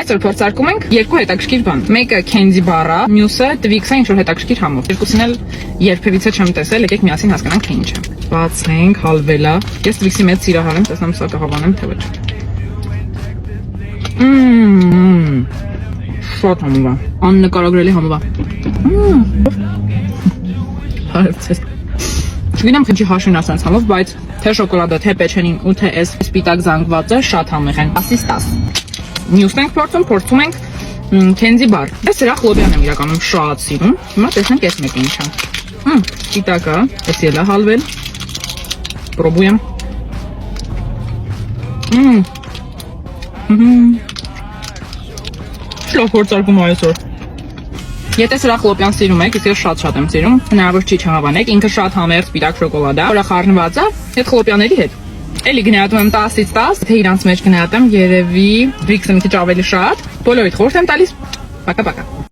Այսօր փորձարկում ենք երկու հետաքրքիր բան։ Մեկը Candy Bar-ը, մյուսը Twix-ը, ինչ որ հետաքրքիր համով։ Երկուսին էլ երբևիցե չեմ տեսել, եկեք միասին հասկանանք թե ինչ է։ Բացենք, հալվել է։ Ես Twix-ի մեծ սիրահար եմ, տեսնեմ սա կհավանեմ թե ոչ։ Շատ համով է։ Աննկարագրելի համով է։ Հարցես։ Չգիտեմ քիչ հաշվին ասած համով, բայց թե շոկոլադը, թե պեչենին ու թե այս սպիտակ զանգվածը շատ համեղ են։ 10-ից 10։ Մյուսն ենք փորձում ենք Candy Bar։ Ես սրա խլոբյան եմ իրականում շատ սիրում։ Հիմա տեսնենք այս մեկը ինչ է։ Սպիտակը, էս էլ է հալվել։ Պրոբուեմ։ Շլով փորձարկում այսօր։ Եթե սրա խլոպյան սիրում եք, ես շատ եմ սիրում, հնարավոր չի չհավանեք, ինքը շատ համեղ սպիտակ շոկոլադ է, որը խառնված է այդ խլոպյաների հետ։ Էլի գնահատում եմ 10-ից 10, թե իրանց մեջ գնահատեմ երևի Twix-ը մի քիչ ավելի շատ, բոլորիդ խորհուրդ եմ տալիս։ Պակա-պակա։